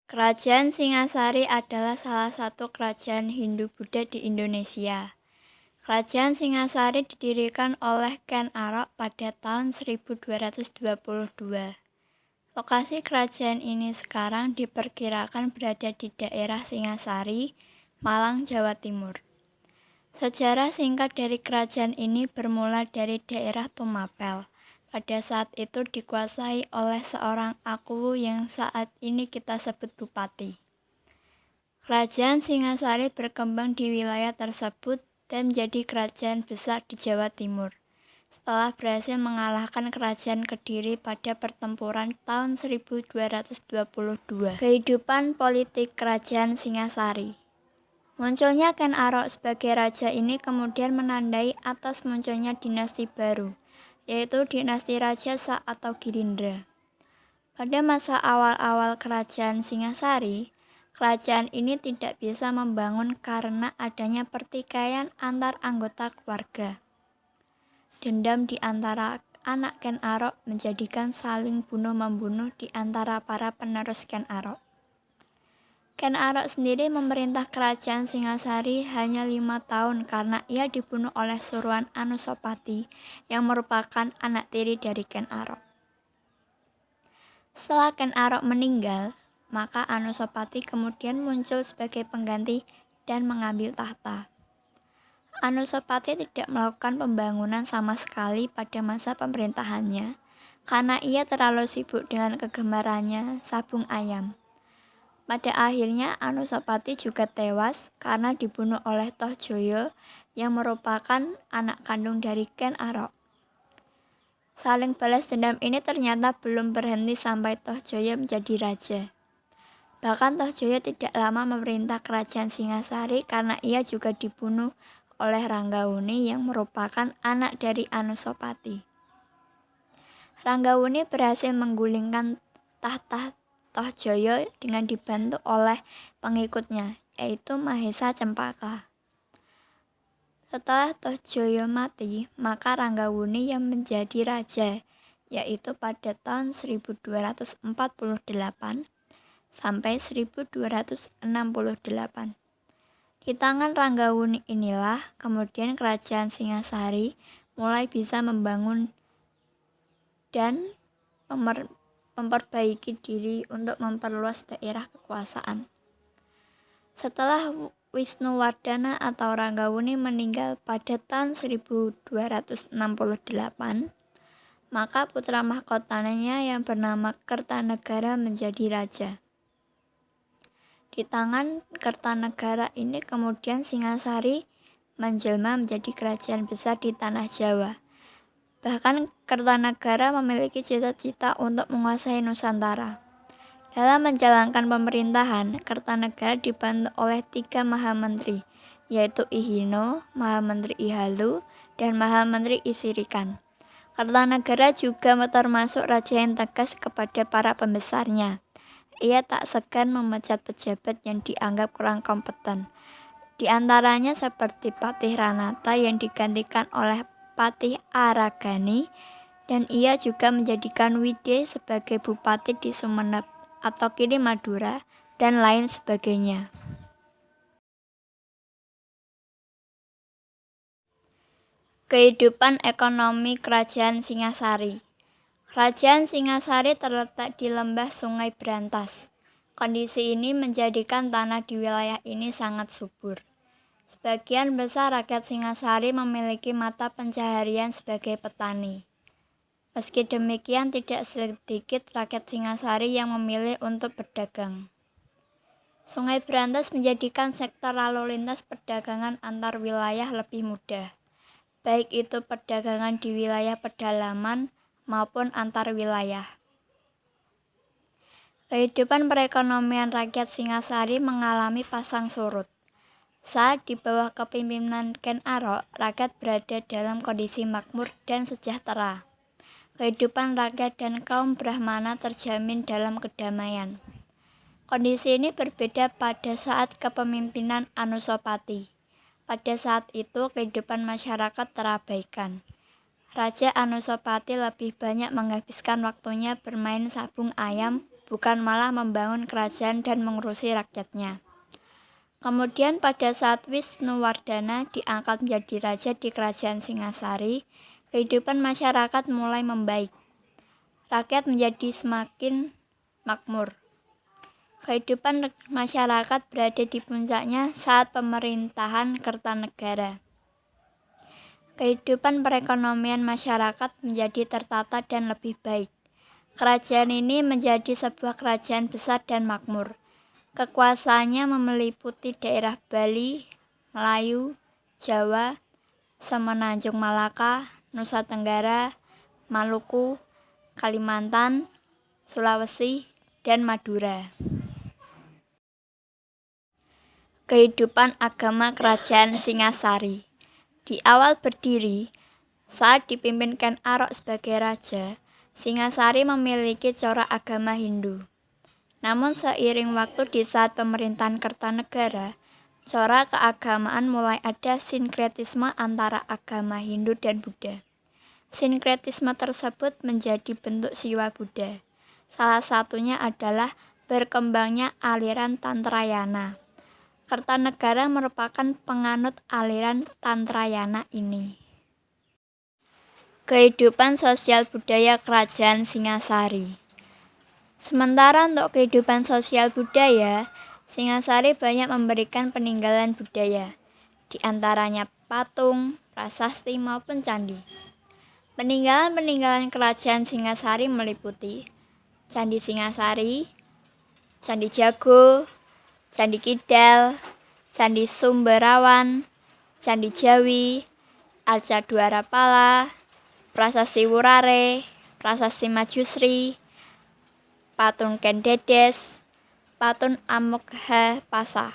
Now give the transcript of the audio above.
Kerajaan Singasari adalah salah satu kerajaan Hindu-Buddha di Indonesia. Kerajaan Singasari didirikan oleh Ken Arok pada tahun 1222. Lokasi kerajaan ini sekarang diperkirakan berada di daerah Singasari, Malang, Jawa Timur. Sejarah singkat dari kerajaan ini bermula dari daerah Tumapel. Pada saat itu dikuasai oleh seorang Akuwu yang saat ini kita sebut bupati. Kerajaan Singasari berkembang di wilayah tersebut dan menjadi kerajaan besar di Jawa Timur. Setelah berhasil mengalahkan kerajaan Kediri pada pertempuran tahun 1222. Kehidupan politik kerajaan Singasari. Munculnya Ken Arok sebagai raja ini kemudian menandai atas munculnya dinasti baru, yaitu dinasti Raja Sa atau Girindra. Pada masa awal-awal kerajaan Singasari, kerajaan ini tidak bisa membangun karena adanya pertikaian antar anggota keluarga. Dendam di antara anak Ken Arok menjadikan saling bunuh-membunuh di antara para penerus Ken Arok. Ken Arok sendiri memerintah kerajaan Singasari hanya 5 tahun karena ia dibunuh oleh Suruhan Anusapati yang merupakan anak tiri dari Ken Arok. Setelah Ken Arok meninggal, maka Anusapati kemudian muncul sebagai pengganti dan mengambil tahta. Anusapati tidak melakukan pembangunan sama sekali pada masa pemerintahannya karena ia terlalu sibuk dengan kegemarannya sabung ayam. Pada akhirnya Anusapati juga tewas karena dibunuh oleh Tohjoyo yang merupakan anak kandung dari Ken Arok. Saling balas dendam ini ternyata belum berhenti sampai Tohjoyo menjadi raja. Bahkan Tohjoyo tidak lama memerintah kerajaan Singasari karena ia juga dibunuh oleh Ranggawuni yang merupakan anak dari Anusapati. Ranggawuni berhasil menggulingkan tahta Tohjoyo dengan dibantu oleh pengikutnya, yaitu Mahesa Cempaka. Setelah Tohjoyo mati, maka Ranggawuni yang menjadi raja, yaitu pada tahun 1248 sampai 1268. Di tangan Ranggawuni inilah kemudian kerajaan Singasari mulai bisa membangun dan memperbaiki diri untuk memperluas daerah kekuasaan. Setelah Wisnuwardana atau Ranggawuni meninggal pada tahun 1268, maka putra mahkotanya yang bernama Kertanegara menjadi raja. Di tangan Kertanegara ini kemudian Singasari menjelma menjadi kerajaan besar di tanah Jawa. Bahkan Kertanegara memiliki cita-cita untuk menguasai Nusantara. Dalam menjalankan pemerintahan, Kertanegara dibantu oleh 3 Mahamentri, yaitu Ihino, Mahamentri Ihalu, dan Mahamentri Isirikan. Kertanegara juga termasuk raja yang tegas kepada para pembesarnya. Ia tak segan memecat pejabat yang dianggap kurang kompeten. Di antaranya seperti Patih Ranata yang digantikan oleh Patih Aragani, dan ia juga menjadikan Wide sebagai bupati di Sumenep atau kini Madura, dan lain sebagainya. Kehidupan ekonomi Kerajaan Singasari. Kerajaan Singasari terletak di lembah Sungai Brantas. Kondisi ini menjadikan tanah di wilayah ini sangat subur. Sebagian besar rakyat Singasari memiliki mata pencaharian sebagai petani. Meski demikian, tidak sedikit rakyat Singasari yang memilih untuk berdagang. Sungai Brantas menjadikan sektor lalu lintas perdagangan antar wilayah lebih mudah, baik itu perdagangan di wilayah pedalaman maupun antar wilayah. Kehidupan perekonomian rakyat Singasari mengalami pasang surut. Saat di bawah kepemimpinan Ken Arok, rakyat berada dalam kondisi makmur dan sejahtera. Kehidupan rakyat dan kaum Brahmana terjamin dalam kedamaian. Kondisi ini berbeda pada saat kepemimpinan Anusapati. Pada saat itu, kehidupan masyarakat terabaikan. Raja Anusapati lebih banyak menghabiskan waktunya bermain sabung ayam, bukan malah membangun kerajaan dan mengurusi rakyatnya. Kemudian pada saat Wisnuwardana diangkat menjadi raja di kerajaan Singasari, kehidupan masyarakat mulai membaik. Rakyat menjadi semakin makmur. Kehidupan masyarakat berada di puncaknya saat pemerintahan Kertanegara. Kehidupan perekonomian masyarakat menjadi tertata dan lebih baik. Kerajaan ini menjadi sebuah kerajaan besar dan makmur. Kekuasaannya meliputi daerah Bali, Melayu, Jawa, Semenanjung Malaka, Nusa Tenggara, Maluku, Kalimantan, Sulawesi, dan Madura. Kehidupan agama Kerajaan Singasari. Di awal berdiri, saat dipimpin Ken Arok sebagai raja, Singasari memiliki corak agama Hindu. Namun seiring waktu di saat pemerintahan Kertanegara, corak keagamaan mulai ada sinkretisme antara agama Hindu dan Buddha. Sinkretisme tersebut menjadi bentuk siwa Buddha. Salah satunya adalah berkembangnya aliran Tantrayana. Kertanegara merupakan penganut aliran Tantrayana ini. Kehidupan sosial budaya Kerajaan Singasari. Sementara untuk kehidupan sosial budaya, Singasari banyak memberikan peninggalan budaya, di antaranya patung, prasasti maupun candi. Peninggalan-peninggalan Kerajaan Singasari meliputi Candi Singasari, Candi Jago, Candi Kidal, Candi Sumberawan, Candi Jawi, Arca Dwarapala, Prasasti Wurare, Prasasti Majusri, Patung Ken Dedes, Patung Amokha Pasa.